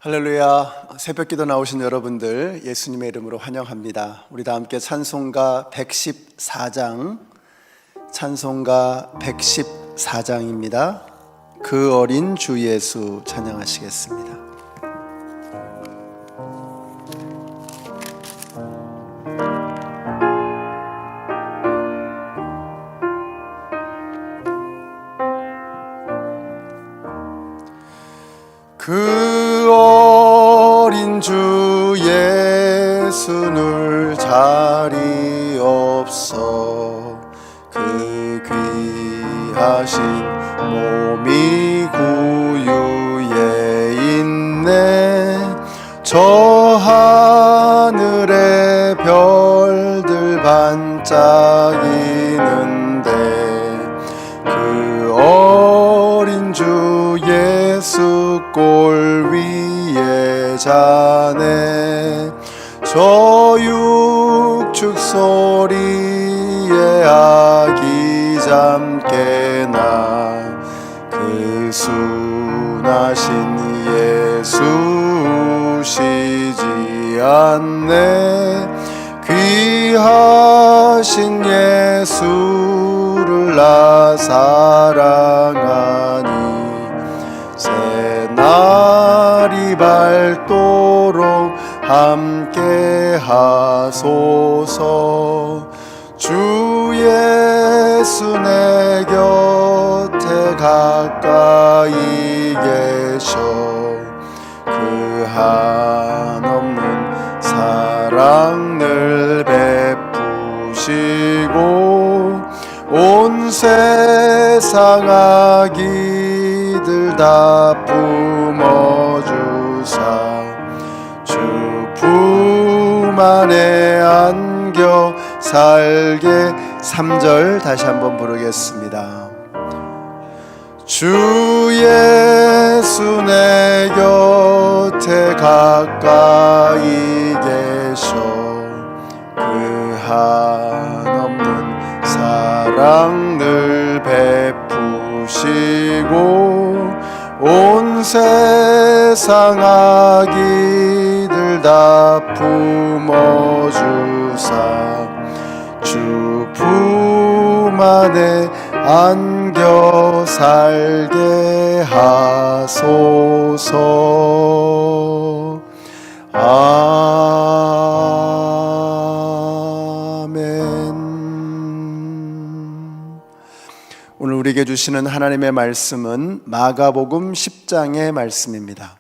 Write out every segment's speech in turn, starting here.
할렐루야. 새벽기도 나오신 여러분들 예수님의 이름으로 환영합니다. 우리 다 함께 찬송가 114장, 찬송가 114장입니다. 그 어린 주 예수 찬양하시겠습니다. 그 어린 주 예수 늘 자리 없어 그 귀하신 몸이 구유에 있네. 저 하늘의 별들 반짝이는데 그 어린 주 예수 골 위에 자네. 저 육축 소리에 아기 잠깨나 그 순하신 예수 우시지 않네. 귀하신 예수를 나 사랑하니 새날이 밝도록 함께 하소서. 주 예수 내 곁에 가까이 계셔 그 한없는 사랑 늘 베푸시고 온 세상 아기들 다 품어주사 주 품 안에 안겨 살게. 3절 다시 한번 부르겠습니다. 주 예수 내 곁에 가까이 계셔 그 한없는 사랑 늘 베푸시고 온 세상 아기들 다 품어주사 주 품 안에 안겨 살게 하소서. 아멘. 오늘 우리에게 주시는 하나님의 말씀은 마가복음 10장의 말씀입니다.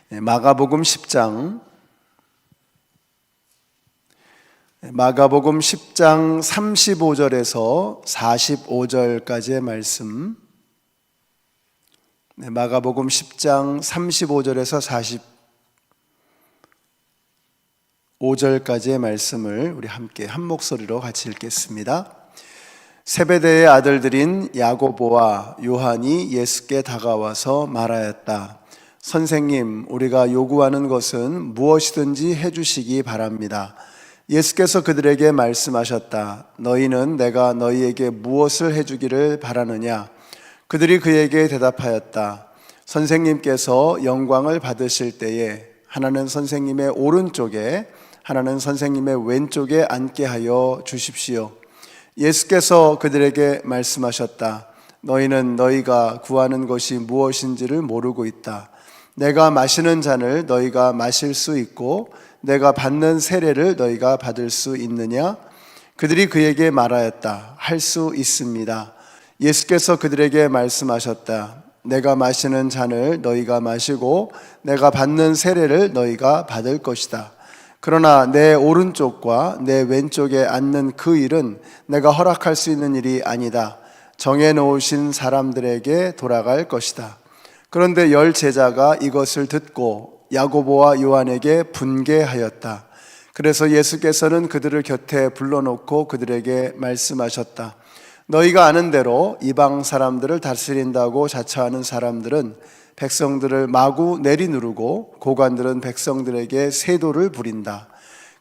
마가복음 10장 35절에서 45절까지의 말씀. 마가복음 10장 35절에서 45절까지의 말씀을 우리 함께 한 목소리로 같이 읽겠습니다. 세베대의 아들들인 야고보와 요한이 예수께 다가와서 말하였다. 선생님, 우리가 요구하는 것은 무엇이든지 해주시기 바랍니다. 예수께서 그들에게 말씀하셨다. 너희는 내가 너희에게 무엇을 해주기를 바라느냐? 그들이 그에게 대답하였다. 선생님께서 영광을 받으실 때에 하나는 선생님의 오른쪽에 하나는 선생님의 왼쪽에 앉게 하여 주십시오. 예수께서 그들에게 말씀하셨다. 너희는 너희가 구하는 것이 무엇인지를 모르고 있다. 내가 마시는 잔을 너희가 마실 수 있고 내가 받는 세례를 너희가 받을 수 있느냐? 그들이 그에게 말하였다. 할 수 있습니다. 예수께서 그들에게 말씀하셨다. 내가 마시는 잔을 너희가 마시고 내가 받는 세례를 너희가 받을 것이다. 그러나 내 오른쪽과 내 왼쪽에 앉는 그 일은 내가 허락할 수 있는 일이 아니다. 정해놓으신 사람들에게 돌아갈 것이다. 그런데 10 제자가 이것을 듣고 야고보와 요한에게 분개하였다. 그래서 예수께서는 그들을 곁에 불러놓고 그들에게 말씀하셨다. 너희가 아는 대로 이방 사람들을 다스린다고 자처하는 사람들은 백성들을 마구 내리누르고 고관들은 백성들에게 세도를 부린다.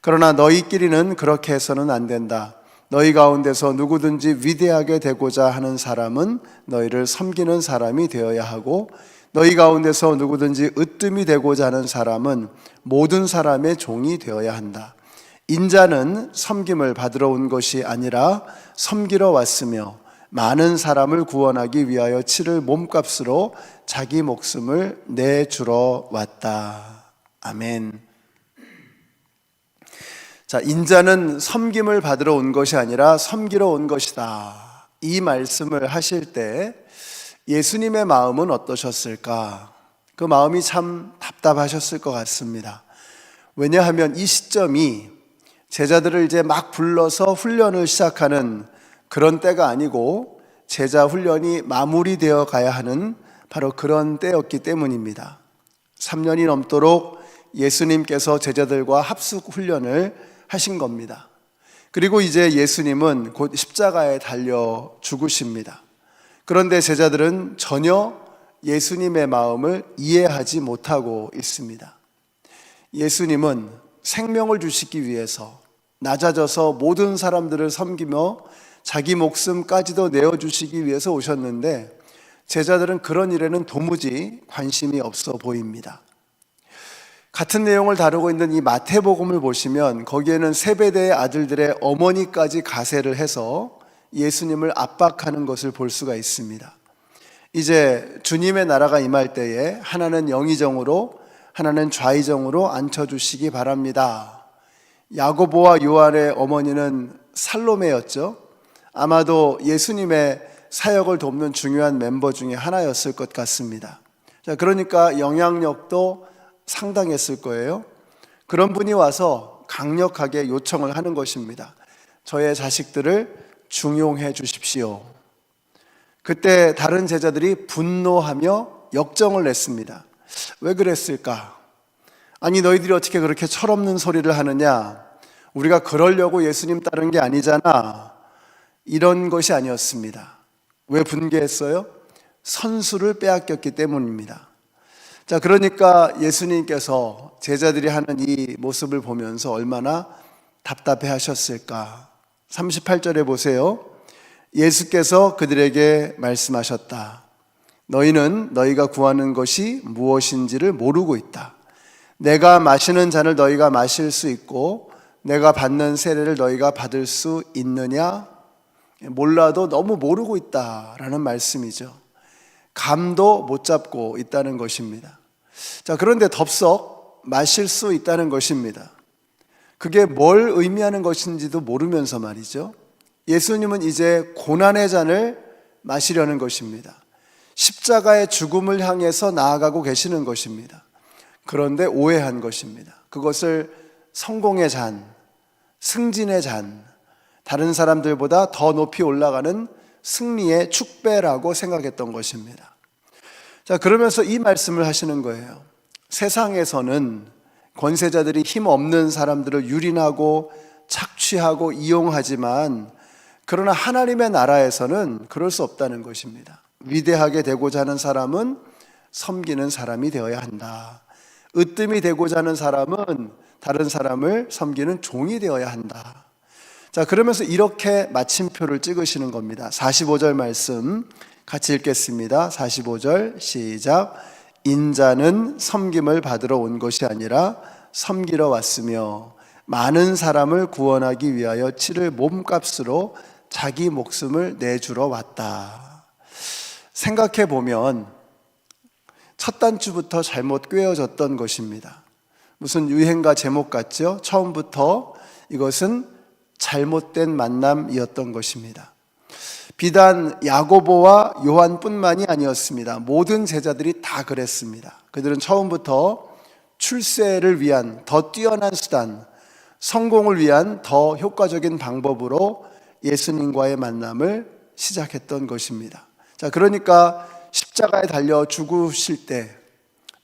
그러나 너희끼리는 그렇게 해서는 안 된다. 너희 가운데서 누구든지 위대하게 되고자 하는 사람은 너희를 섬기는 사람이 되어야 하고 너희 가운데서 누구든지 으뜸이 되고자 하는 사람은 모든 사람의 종이 되어야 한다. 인자는 섬김을 받으러 온 것이 아니라 섬기러 왔으며 많은 사람을 구원하기 위하여 치를 몸값으로 자기 목숨을 내주러 왔다. 아멘. 자, 인자는 섬김을 받으러 온 것이 아니라 섬기러 온 것이다. 이 말씀을 하실 때 예수님의 마음은 어떠셨을까? 그 마음이 참 답답하셨을 것 같습니다. 왜냐하면 이 시점이 제자들을 이제 막 불러서 훈련을 시작하는 그런 때가 아니고 제자 훈련이 마무리되어 가야 하는 바로 그런 때였기 때문입니다. 3년이 넘도록 예수님께서 제자들과 합숙 훈련을 하신 겁니다. 그리고 이제 예수님은 곧 십자가에 달려 죽으십니다. 그런데 제자들은 전혀 예수님의 마음을 이해하지 못하고 있습니다. 예수님은 생명을 주시기 위해서 낮아져서 모든 사람들을 섬기며 자기 목숨까지도 내어주시기 위해서 오셨는데 제자들은 그런 일에는 도무지 관심이 없어 보입니다. 같은 내용을 다루고 있는 이 마태복음을 보시면 거기에는 세베대의 아들들의 어머니까지 가세를 해서 예수님을 압박하는 것을 볼 수가 있습니다. 이제 주님의 나라가 임할 때에 하나는 영의정으로 하나는 좌의정으로 앉혀주시기 바랍니다. 야고보와 요한의 어머니는 살로메였죠. 아마도 예수님의 사역을 돕는 중요한 멤버 중에 하나였을 것 같습니다. 자, 그러니까 영향력도 상당했을 거예요. 그런 분이 와서 강력하게 요청을 하는 것입니다. 저의 자식들을 중용해 주십시오. 그때 다른 제자들이 분노하며 역정을 냈습니다. 왜 그랬을까? 아니, 너희들이 어떻게 그렇게 철없는 소리를 하느냐? 우리가 그러려고 예수님 따른 게 아니잖아. 이런 것이 아니었습니다. 왜 분개했어요? 선수를 빼앗겼기 때문입니다. 자, 그러니까 예수님께서 제자들이 하는 이 모습을 보면서 얼마나 답답해 하셨을까? 38절에 보세요. 예수께서 그들에게 말씀하셨다. 너희는 너희가 구하는 것이 무엇인지를 모르고 있다. 내가 마시는 잔을 너희가 마실 수 있고 내가 받는 세례를 너희가 받을 수 있느냐? 몰라도 너무 모르고 있다라는 말씀이죠. 감도 못 잡고 있다는 것입니다. 자, 그런데 덥석 마실 수 있다는 것입니다. 그게 뭘 의미하는 것인지도 모르면서 말이죠. 예수님은 이제 고난의 잔을 마시려는 것입니다. 십자가의 죽음을 향해서 나아가고 계시는 것입니다. 그런데 오해한 것입니다. 그것을 성공의 잔, 승진의 잔, 다른 사람들보다 더 높이 올라가는 승리의 축배라고 생각했던 것입니다. 자, 그러면서 이 말씀을 하시는 거예요. 세상에서는 권세자들이 힘없는 사람들을 유린하고 착취하고 이용하지만 그러나 하나님의 나라에서는 그럴 수 없다는 것입니다. 위대하게 되고자 하는 사람은 섬기는 사람이 되어야 한다. 으뜸이 되고자 하는 사람은 다른 사람을 섬기는 종이 되어야 한다. 자, 그러면서 이렇게 마침표를 찍으시는 겁니다. 45절 말씀 같이 읽겠습니다. 45절 시작. 인자는 섬김을 받으러 온 것이 아니라 섬기러 왔으며 많은 사람을 구원하기 위하여 치를 몸값으로 자기 목숨을 내주러 왔다. 생각해 보면 첫 단추부터 잘못 꿰어졌던 것입니다. 무슨 유행가 제목 같죠? 처음부터 이것은 잘못된 만남이었던 것입니다. 비단 야고보와 요한뿐만이 아니었습니다. 모든 제자들이 다 그랬습니다. 그들은 처음부터 출세를 위한 더 뛰어난 수단, 성공을 위한 더 효과적인 방법으로 예수님과의 만남을 시작했던 것입니다. 자, 그러니까 십자가에 달려 죽으실 때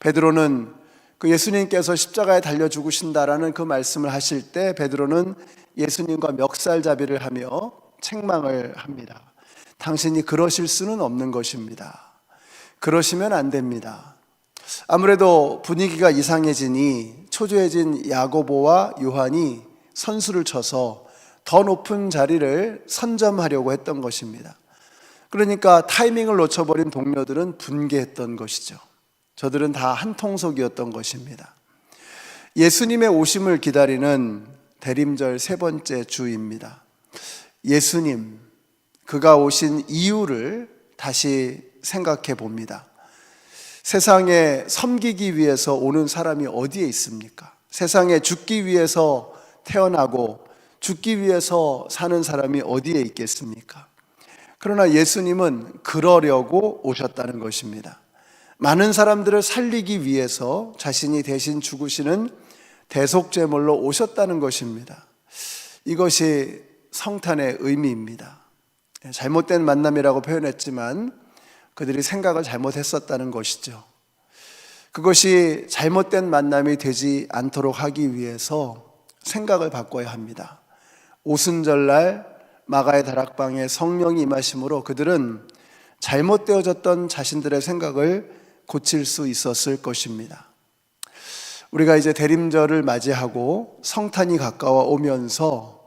베드로는 그 예수님께서 십자가에 달려 죽으신다라는 그 말씀을 하실 때 베드로는 예수님과 멱살잡이를 하며 책망을 합니다. 당신이 그러실 수는 없는 것입니다. 그러시면 안 됩니다. 아무래도 분위기가 이상해지니 초조해진 야고보와 요한이 선수를 쳐서 더 높은 자리를 선점하려고 했던 것입니다. 그러니까 타이밍을 놓쳐버린 동료들은 분개했던 것이죠. 저들은 다 한 통속이었던 것입니다. 예수님의 오심을 기다리는 대림절 세 번째 주입니다. 예수님, 그가 오신 이유를 다시 생각해 봅니다. 세상에 섬기기 위해서 오는 사람이 어디에 있습니까? 세상에 죽기 위해서 태어나고 죽기 위해서 사는 사람이 어디에 있겠습니까? 그러나 예수님은 그러려고 오셨다는 것입니다. 많은 사람들을 살리기 위해서 자신이 대신 죽으시는 대속제물로 오셨다는 것입니다. 이것이 성탄의 의미입니다. 잘못된 만남이라고 표현했지만 그들이 생각을 잘못했었다는 것이죠. 그것이 잘못된 만남이 되지 않도록 하기 위해서 생각을 바꿔야 합니다. 오순절날 마가의 다락방에 성령이 임하심으로 그들은 잘못되어졌던 자신들의 생각을 고칠 수 있었을 것입니다. 우리가 이제 대림절을 맞이하고 성탄이 가까워 오면서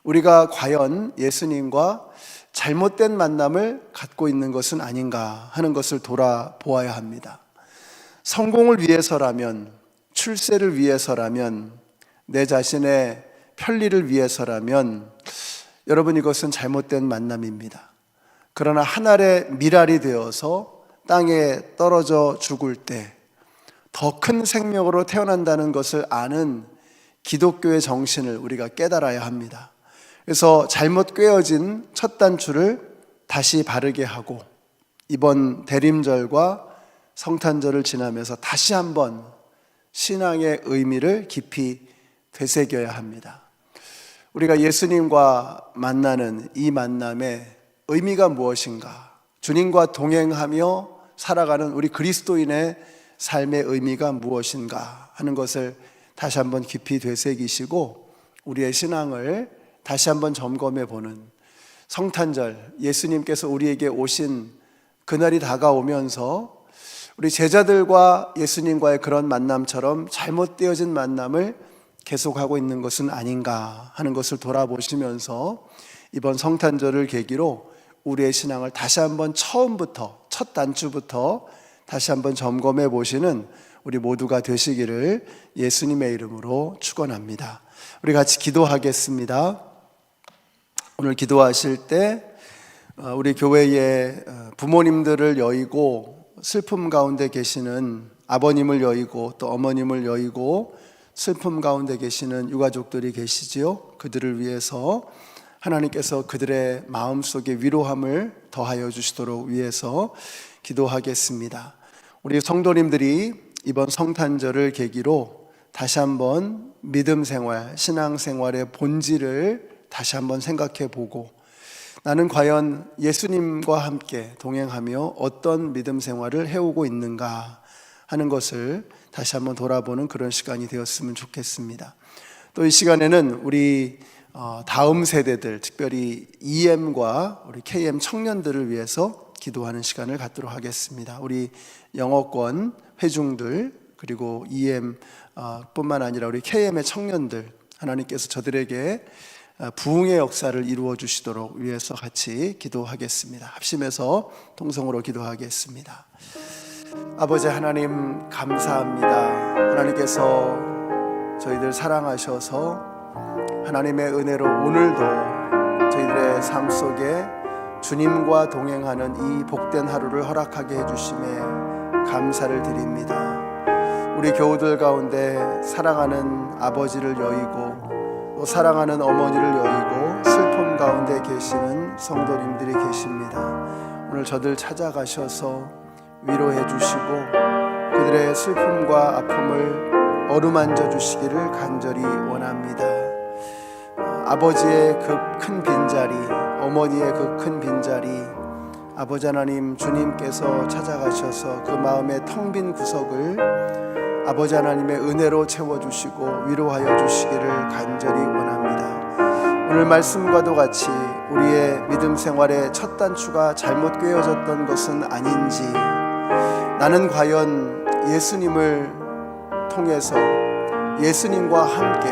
우리가 과연 예수님과 잘못된 만남을 갖고 있는 것은 아닌가 하는 것을 돌아보아야 합니다. 성공을 위해서라면, 출세를 위해서라면, 내 자신의 편리를 위해서라면 여러분, 이것은 잘못된 만남입니다. 그러나 하늘의 미랄이 되어서 땅에 떨어져 죽을 때 더 큰 생명으로 태어난다는 것을 아는 기독교의 정신을 우리가 깨달아야 합니다. 그래서 잘못 꿰어진 첫 단추를 다시 바르게 하고 이번 대림절과 성탄절을 지나면서 다시 한번 신앙의 의미를 깊이 되새겨야 합니다. 우리가 예수님과 만나는 이 만남의 의미가 무엇인가? 주님과 동행하며 살아가는 우리 그리스도인의 삶의 의미가 무엇인가 하는 것을 다시 한번 깊이 되새기시고 우리의 신앙을 다시 한번 점검해 보는 성탄절, 예수님께서 우리에게 오신 그날이 다가오면서 우리 제자들과 예수님과의 그런 만남처럼 잘못되어진 만남을 계속하고 있는 것은 아닌가 하는 것을 돌아보시면서 이번 성탄절을 계기로 우리의 신앙을 다시 한번 처음부터, 첫 단추부터 다시 한번 점검해 보시는 우리 모두가 되시기를 예수님의 이름으로 축원합니다. 우리 같이 기도하겠습니다. 오늘 기도하실 때 우리 교회의 부모님들을 여의고 슬픔 가운데 계시는 아버님을 여의고 또 어머님을 여의고 슬픔 가운데 계시는 유가족들이 계시지요. 그들을 위해서 하나님께서 그들의 마음속에 위로함을 더하여 주시도록 위해서 기도하겠습니다. 우리 성도님들이 이번 성탄절을 계기로 다시 한번 믿음 생활, 신앙 생활의 본질을 다시 한번 생각해 보고 나는 과연 예수님과 함께 동행하며 어떤 믿음 생활을 해오고 있는가 하는 것을 다시 한번 돌아보는 그런 시간이 되었으면 좋겠습니다. 또 이 시간에는 우리 다음 세대들, 특별히 EM과 우리 KM 청년들을 위해서 기도하는 시간을 갖도록 하겠습니다. 우리 영어권 회중들 그리고 EM 뿐만 아니라 우리 KM의 청년들, 하나님께서 저들에게 부흥의 역사를 이루어 주시도록 위해서 같이 기도하겠습니다. 합심해서 통성으로 기도하겠습니다. 아버지 하나님 감사합니다. 하나님께서 저희들 사랑하셔서 하나님의 은혜로 오늘도 저희들의 삶 속에 주님과 동행하는 이 복된 하루를 허락하게 해주심에 감사를 드립니다. 우리 교우들 가운데 사랑하는 아버지를 여의고 또 사랑하는 어머니를 여의고 슬픔 가운데 계시는 성도님들이 계십니다. 오늘 저들 찾아가셔서 위로해 주시고 그들의 슬픔과 아픔을 어루만져 주시기를 간절히 원합니다. 아버지의 그 큰 빈자리, 어머니의 그 큰 빈자리, 아버지 하나님 주님께서 찾아가셔서 그 마음의 텅 빈 구석을 아버지 하나님의 은혜로 채워주시고 위로하여 주시기를 간절히 원합니다. 오늘 말씀과도 같이 우리의 믿음 생활의 첫 단추가 잘못 꿰어졌던 것은 아닌지, 나는 과연 예수님을 통해서 예수님과 함께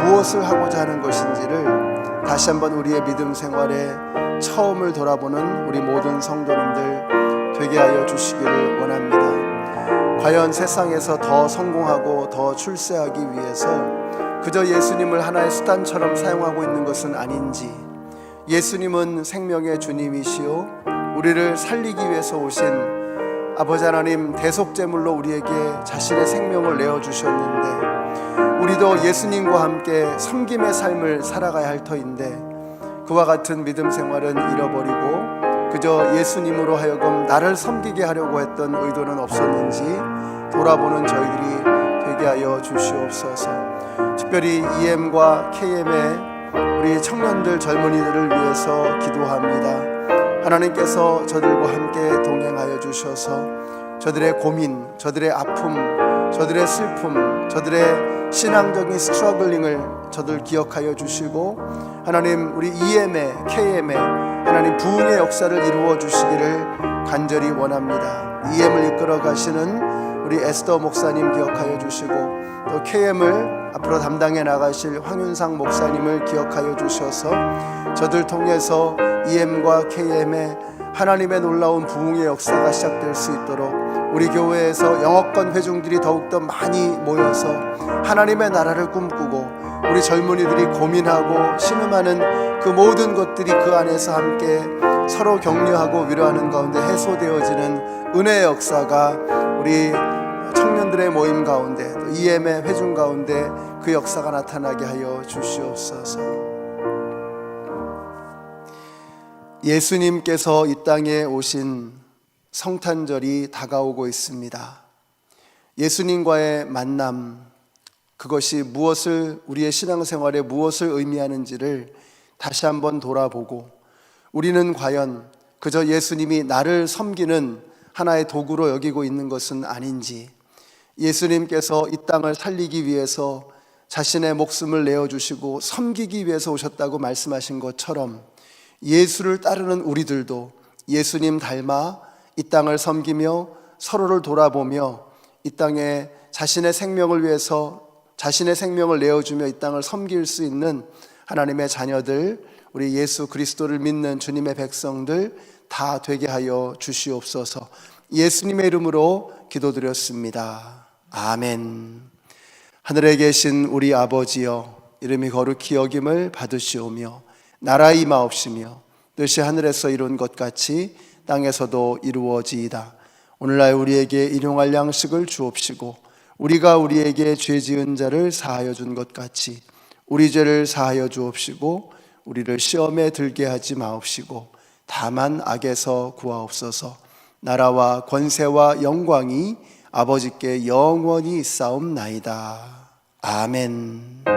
무엇을 하고자 하는 것인지를 다시 한번 우리의 믿음 생활에 처음을 돌아보는 우리 모든 성도님들 되게 하여 주시기를 원합니다. 과연 세상에서 더 성공하고 더 출세하기 위해서 그저 예수님을 하나의 수단처럼 사용하고 있는 것은 아닌지, 예수님은 생명의 주님이시요 우리를 살리기 위해서 오신 아버지 하나님, 대속제물로 우리에게 자신의 생명을 내어주셨는데 우리도 예수님과 함께 섬김의 삶을 살아가야 할 터인데, 그와 같은 믿음 생활은 잃어버리고 그저 예수님으로 하여금 나를 섬기게 하려고 했던 의도는 없었는지 돌아보는 저희들이 되게 하여 주시옵소서. 특별히 EM과 KM의 우리 청년들, 젊은이들을 위해서 기도합니다. 하나님께서 저들과 함께 동행하여 주셔서 저들의 고민, 저들의 아픔, 저들의 슬픔, 저들의 신앙적인 스트러글링을 저들 기억하여 주시고, 하나님 우리 EM의 KM의 하나님 부흥의 역사를 이루어 주시기를 간절히 원합니다. EM을 이끌어 가시는 우리 에스더 목사님 기억하여 주시고, 또 KM을 앞으로 담당해 나가실 황윤상 목사님을 기억하여 주셔서 저들 통해서 EM과 KM의 하나님의 놀라운 부흥의 역사가 시작될 수 있도록 우리 교회에서 영어권 회중들이 더욱더 많이 모여서 하나님의 나라를 꿈꾸고 우리 젊은이들이 고민하고 신음하는 그 모든 것들이 그 안에서 함께 서로 격려하고 위로하는 가운데 해소되어지는 은혜의 역사가 우리 청년들의 모임 가운데, 또 EM의 회중 가운데 그 역사가 나타나게 하여 주시옵소서. 예수님께서 이 땅에 오신 성탄절이 다가오고 있습니다. 예수님과의 만남, 그것이 무엇을, 우리의 신앙생활에 무엇을 의미하는지를 다시 한번 돌아보고, 우리는 과연 그저 예수님이 나를 섬기는 하나의 도구로 여기고 있는 것은 아닌지, 예수님께서 이 땅을 살리기 위해서 자신의 목숨을 내어주시고 섬기기 위해서 오셨다고 말씀하신 것처럼 예수를 따르는 우리들도 예수님 닮아 이 땅을 섬기며 서로를 돌아보며 이 땅에 자신의 생명을 위해서 자신의 생명을 내어주며 이 땅을 섬길 수 있는 하나님의 자녀들, 우리 예수 그리스도를 믿는 주님의 백성들 다 되게 하여 주시옵소서. 예수님의 이름으로 기도드렸습니다. 아멘. 하늘에 계신 우리 아버지여, 이름이 거룩히 여김을 받으시오며 나라 임하옵시며 뜻이 하늘에서 이룬 것 같이 땅에서도 이루어지이다. 오늘날 우리에게 일용할 양식을 주옵시고 우리가 우리에게 죄 지은 자를 사하여 준 것 같이 우리 죄를 사하여 주옵시고 우리를 시험에 들게 하지 마옵시고 다만 악에서 구하옵소서. 나라와 권세와 영광이 아버지께 영원히 있사옵나이다. 아멘.